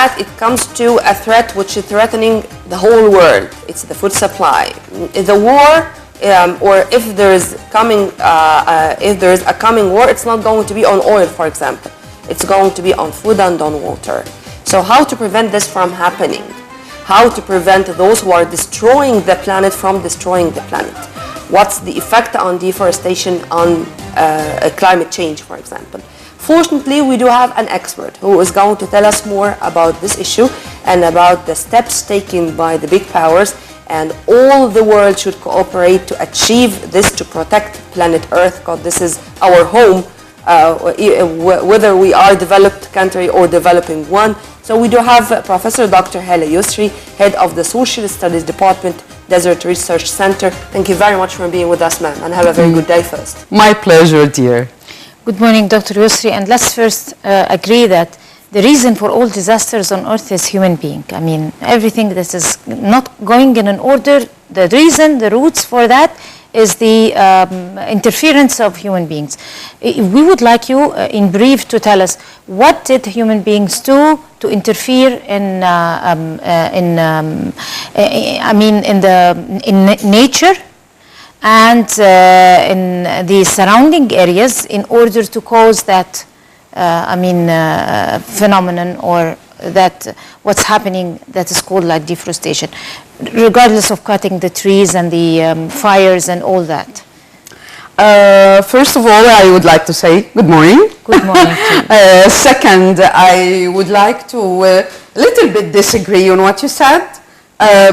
that it comes to a threat which is threatening the whole world. It's the food supply. The war, or if there is a coming war, it's not going to be on oil, for example. It's going to be on food and on water. So how to prevent this from happening? How to prevent those who are destroying the planet from destroying the planet? What's the effect on deforestation on climate change, for example? Fortunately, we do have an expert who is going to tell us more about this issue and about the steps taken by the big powers, and all the world should cooperate to achieve this, to protect planet Earth, because this is our home, whether we are a developed country or developing one. So we do have Professor Dr. Hala Yusri, Head of the Social Studies Department, Desert Research Center. Thank you very much for being with us, ma'am, and have a very good day first. My pleasure, dear. Good morning, Dr. Yusri, and let's first agree that the reason for all disasters on Earth is human being. I mean, everything that is not going in an order, the reason, the roots for that is the interference of human beings. We would like you, in brief, to tell us what did human beings do to interfere in nature and in the surrounding areas in order to cause that phenomenon, or that what's happening that is called like deforestation, regardless of cutting the trees and the fires and all that. First of all, I would like to say good morning. Good morning to you. Second, I would like to a little bit disagree on what you said,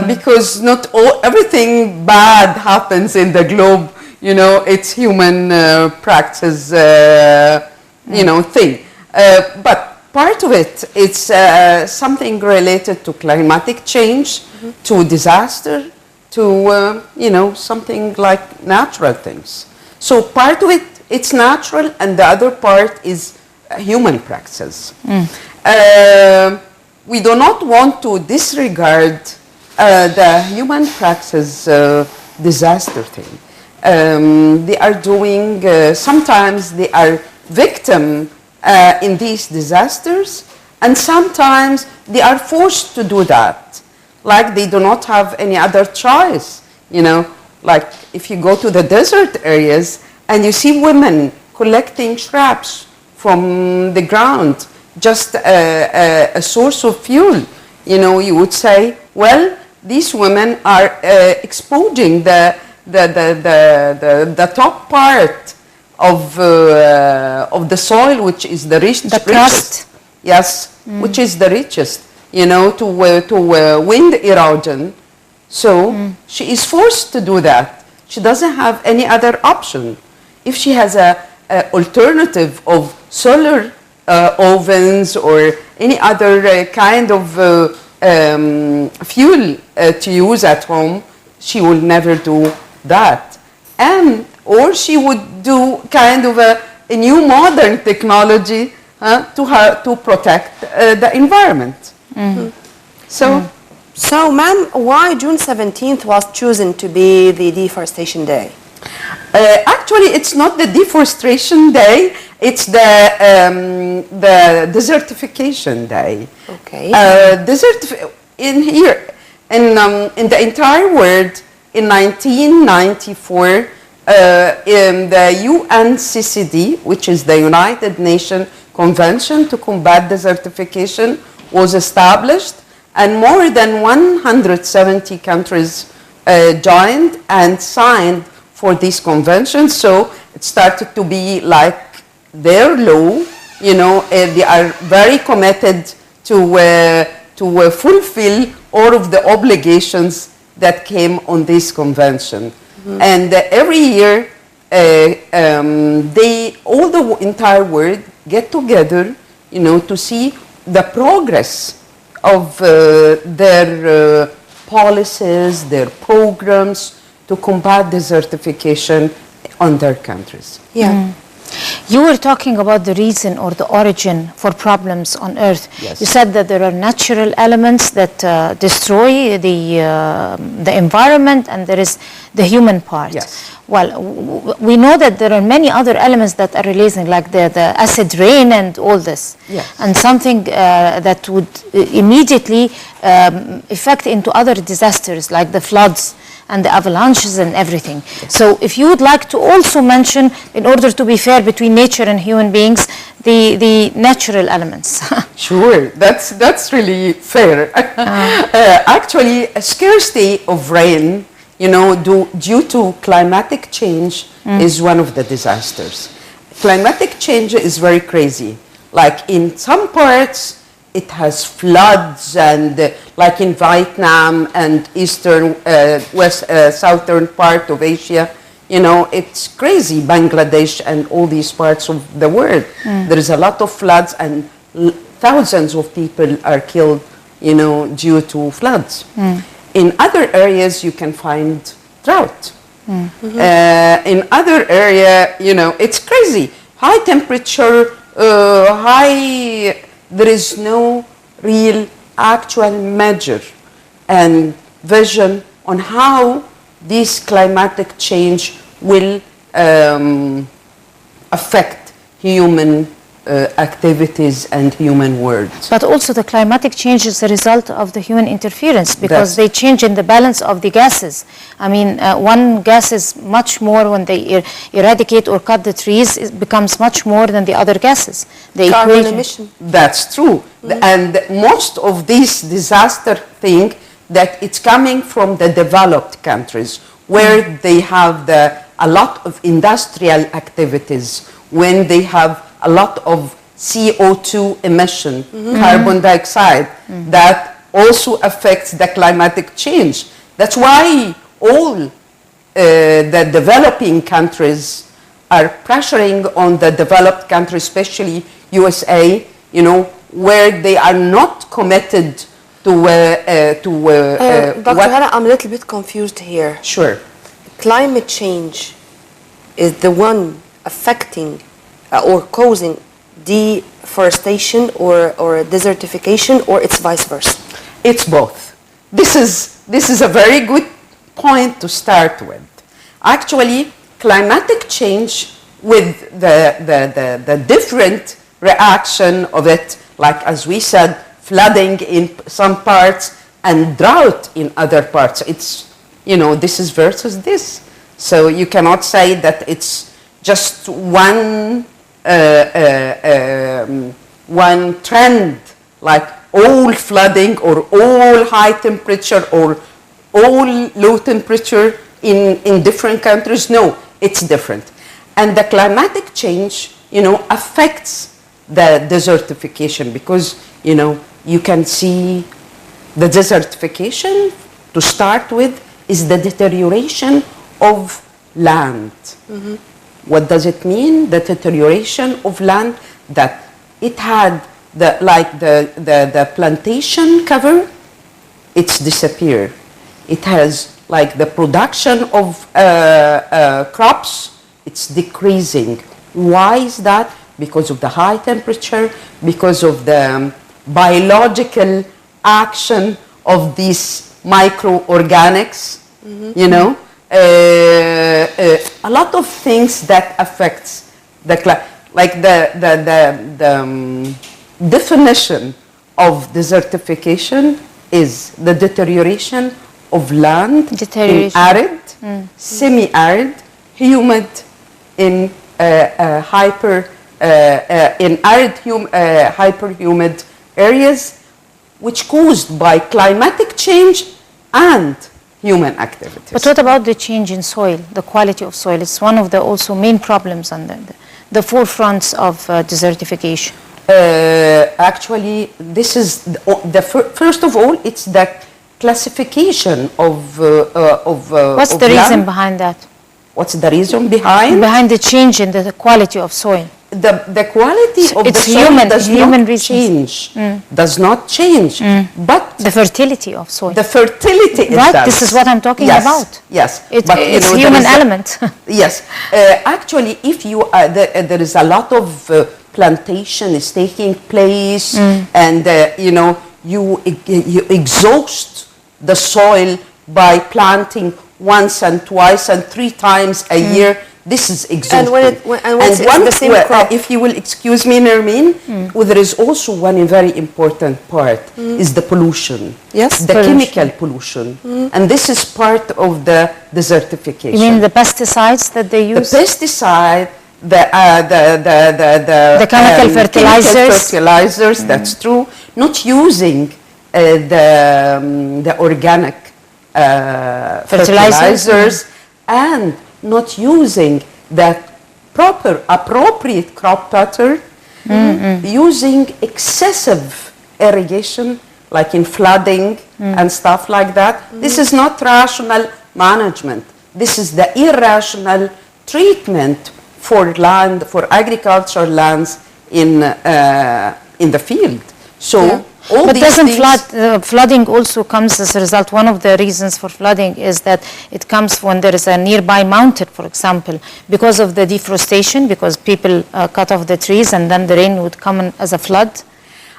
because not everything bad happens in the globe. You know, it's human practice, thing. But part of it, it's something related to climatic change, to disaster, to, something like natural things. So part of it, it's natural, and the other part is human practices. We do not want to disregard the human practice disaster thing. They are doing, sometimes they are victim in these disasters, and sometimes they are forced to do that. Like they do not have any other choice, like if you go to the desert areas and you see women collecting shrubs from the ground, just a source of fuel, you would say, well, these women are exposing the top part of the soil, which is the richest. Yes, which is the richest, to wind erosion. So she is forced to do that. She doesn't have any other option. If she has a alternative of solar ovens or any other kind of fuel to use at home, she will never do that. Or she would do kind of a new modern technology to protect the environment. So, ma'am, why June 17th was chosen to be the Deforestation Day? Actually, it's not the Deforestation Day. It's the Desertification Day. Okay. In the entire world, in 1994, in the UNCCD, which is the United Nations Convention to Combat Desertification, was established, and more than 170 countries joined and signed for this convention. So it started to be like their law. They are very committed to fulfill all of the obligations that came on this convention. And every year, all the entire world get together, to see the progress of their policies, their programs to combat desertification on their countries. Yeah. You were talking about the reason or the origin for problems on Earth. Yes. You said that there are natural elements that destroy the environment, and there is the human part. Yes. Well, we know that there are many other elements that are releasing, like the acid rain and all this. Yes. And something that would immediately affect into other disasters, like the floods and the avalanches and everything. So if you would like to also mention, in order to be fair between nature and human beings, the natural elements. Sure, that's really fair. Actually, a scarcity of rain, you know, due to climatic change is one of the disasters. Climatic change is very crazy. Like in some parts, it has floods, and like in Vietnam and eastern, southern part of Asia, you know, it's crazy. Bangladesh and all these parts of the world, there is a lot of floods, and thousands of people are killed, you know, due to floods. In other areas, you can find drought. In other area, you know, it's crazy. High temperature, there is no real actual measure and vision on how this climatic change will affect human activities and human worlds. But also the climatic change is a result of the human interference, because That's- they change in the balance of the gases. I mean, one gas is much more when they eradicate or cut the trees, it becomes much more than the other gases. The Carbon equation. emission. That's true. And most of this disaster thing, that it's coming from the developed countries, where they have a lot of industrial activities, when they have a lot of CO2 emission, carbon dioxide, that also affects the climatic change. That's why all the developing countries are pressuring on the developed countries, especially USA, you know, where they are not committed to Dr. Hannah, I'm a little bit confused here. Sure. Climate change is the one affecting or causing deforestation or desertification, or it's vice versa? It's both. This is a very good point to start with. Actually, climatic change, with the different reaction of it, like as we said, flooding in some parts and drought in other parts. It's, you know, this is versus this. So you cannot say that it's just one trend, like all flooding or all high temperature or all low temperature in different countries. No, it's different. And the climatic change, you know, affects the desertification, because, you know, you can see the desertification, to start with, is the deterioration of land. What does it mean? The deterioration of land, that it had the plantation cover, it's disappeared. It has like the production of crops, it's decreasing. Why is that? Because of the high temperature, because of the biological action of these microorganics, you know. A lot of things that affects the like the definition of desertification is the deterioration of land in arid, semi-arid, humid, in hyper-humid areas, which caused by climatic change and human activities. But what about the change in soil, the quality of soil? It's one of the also main problems on the forefronts of desertification. Actually, this is first of all, it's the classification of What's the reason behind that? What's the reason behind? Behind the change in the quality of soil. the quality of the soil does not change. Does not change. But the fertility of soil. The fertility is right. This is what I'm talking about. Yes. It's human element. Yes. Actually, if you there is a lot of plantation is taking place, and you exhaust the soil by planting once and twice and 3 times a year. This is exhausting. And it's the same crop. If you will excuse me, Nermeen, there is also one very important part, is the pollution. Yes. The chemical pollution. And this is part of the desertification. You mean the pesticides that they use? The pesticide, the chemical fertilizers. Chemical fertilizers, that's true. Not using the organic fertilizers, and not using the appropriate crop pattern, using excessive irrigation, like in flooding and stuff like that. This is not rational management. This is the irrational treatment for land, for agricultural lands in the field. So. But doesn't flooding also comes as a result? One of the reasons for flooding is that it comes when there is a nearby mountain, for example, because of the deforestation, because people cut off the trees and then the rain would come in as a flood.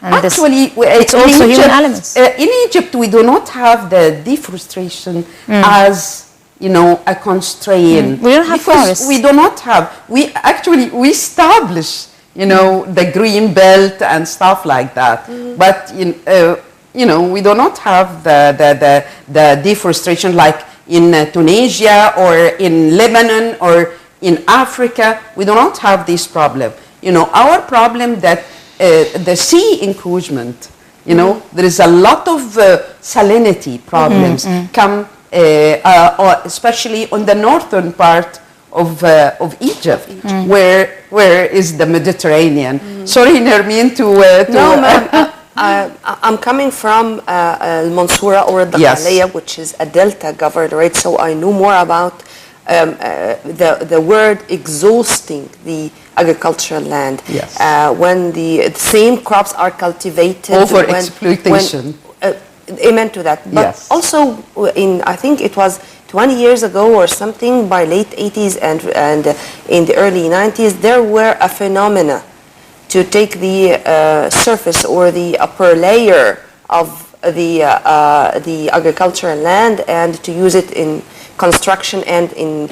And actually, it's also human elements. In Egypt, we do not have the deforestation as a constraint. We don't have forests. We do not have. We establish the green belt and stuff like that. But we do not have the deforestation like in Tunisia or in Lebanon or in Africa. We do not have this problem. Our problem that the sea encroachment. There is a lot of salinity problems come, especially on the northern part of Egypt, where is the Mediterranean. Sorry, Nermeen, No, ma'am. I'm coming from Mansoura or the Khalaya, which is a delta governorate, so I know more about the word exhausting the agricultural land. Yes. When the same crops are cultivated. Over-exploitation. Amen to that. But also, I think it was 20 years ago or something, by late 80s and in the early 90s, there were a phenomena to take the surface or the upper layer of the agricultural land and to use it in construction and in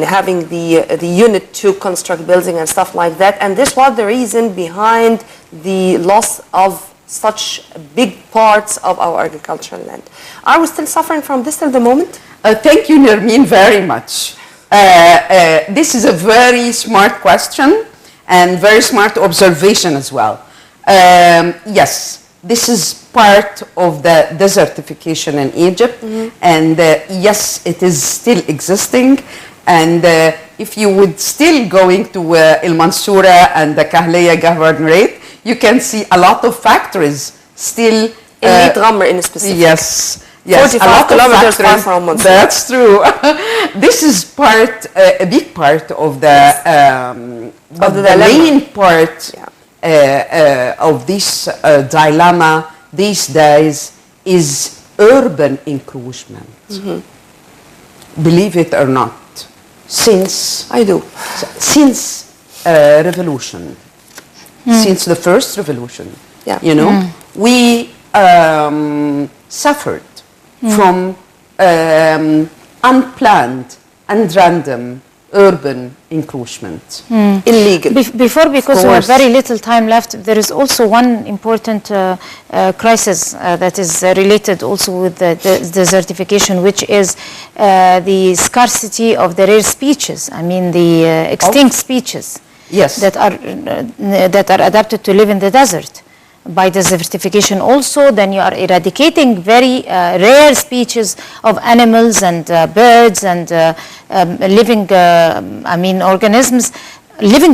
having the unit to construct buildings and stuff like that. And this was the reason behind the loss of such big parts of our agricultural land. Are we still suffering from this till the moment? Thank you, Nermeen, very much. This is a very smart question and very smart observation as well. Yes, this is part of the desertification in Egypt, and yes, it is still existing. And if you would still going to El Mansoura and the Khalaya governorate, you can see a lot of factories still. In Meat Ghamr in specific. Yes. 45 kilometers far from Mansoura. That's true. This is a big part of the main part of this dilemma these days is urban encroachment. Believe it or not, since revolution, since the first revolution, we suffered from unplanned and random urban encroachment. Illegal. Before, because we have very little time left, there is also one important crisis that is related also with the desertification, which is the scarcity of the rare species. I mean, the extinct species that are adapted to live in the desert. By desertification also, then you are eradicating very rare species of animals and birds and living, organisms,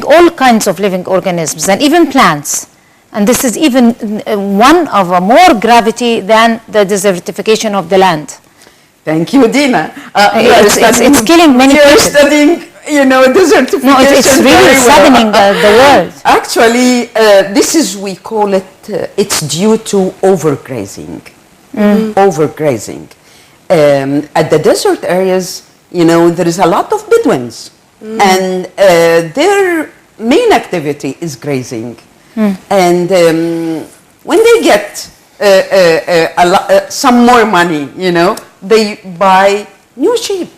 all kinds of living organisms and even plants. And this is even one of a more gravity than the desertification of the land. Thank you, Dina. It's killing many people. You're studying desertification. No, it's really very well. saddening the world. Actually, we call it, it's due to overgrazing. Overgrazing. At the desert areas, there is a lot of Bedouins. And their main activity is grazing. And when they get some more money, they buy new sheep.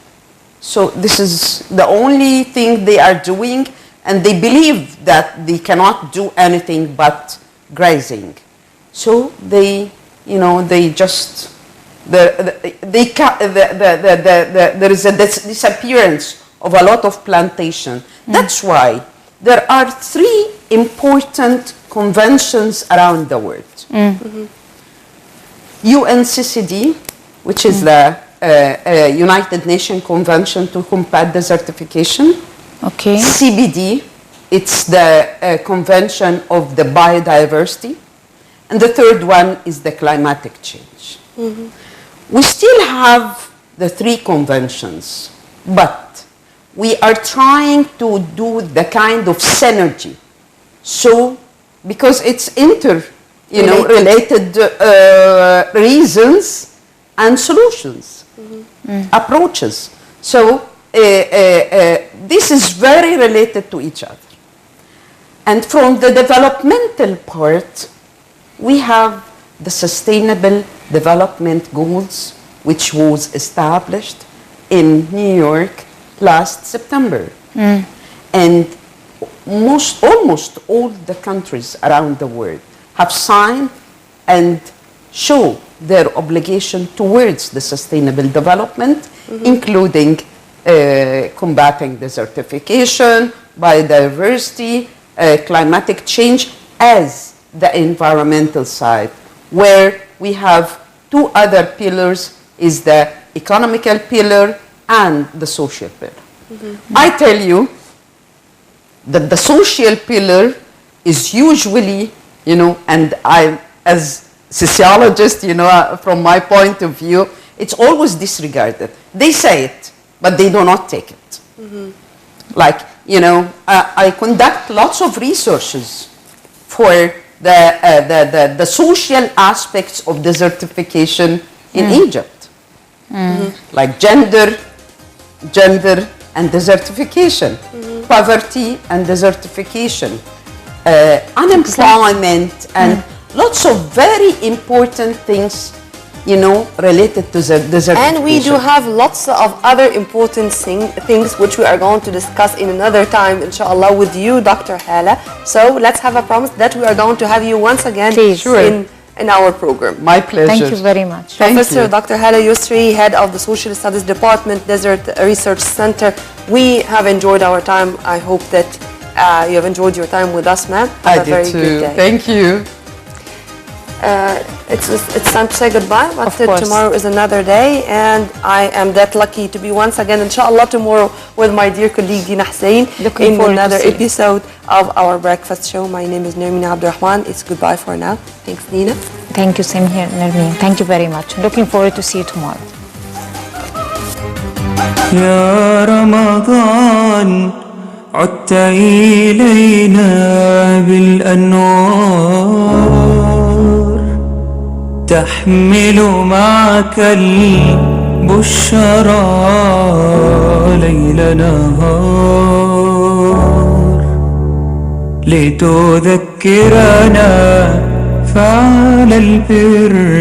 So this is the only thing they are doing, and they believe that they cannot do anything but grazing. So there is a disappearance of a lot of plantation. That's why there are 3 important conventions around the world. UNCCD, which is the United Nations Convention to Combat Desertification. Okay. CBD, it's the Convention of the Biodiversity. And the third one is the climatic change. We still have the 3 conventions, but we are trying to do the kind of synergy. So, because it's related reasons and solutions, approaches. So, this is very related to each other. And from the developmental part, we have the Sustainable Development Goals, which was established in New York last September. And almost all the countries around the world have signed and show their obligation towards the sustainable development, including combating desertification, biodiversity, climatic change as the environmental side, where we have 2 other pillars, is the economical pillar and the social pillar. I tell you that the social pillar is usually, and I, as sociologist, from my point of view, it's always disregarded. They say it, but they do not take it. Like, I conduct lots of researches for the social aspects of desertification in Egypt, like gender and desertification, poverty and desertification, unemployment, and lots of very important things, related to the desertification. And we do have lots of other important things which we are going to discuss in another time, inshallah, with you, Dr. Hala. So let's have a promise that we are going to have you once again in our program. My pleasure. Thank you very much. Professor Dr. Hala Yusri, Head of the Social Studies Department, Desert Research Center. We have enjoyed our time. I hope that you have enjoyed your time with us, ma'am. I did too. Thank you. It's time to say goodbye, but tomorrow is another day, and I am that lucky to be once again, inshallah, tomorrow with my dear colleague Dina Hussein in another episode of our breakfast show. My name is Nermeen Abdurrahman. It's goodbye for now. Thanks, Dina. Thank you, same here, Nermeen. Thank you very much. Looking forward to see you tomorrow. يا رمضان عدت إلينا بالأنوار تحمل معك البشرى ليل نهار لتذكرنا فعل البر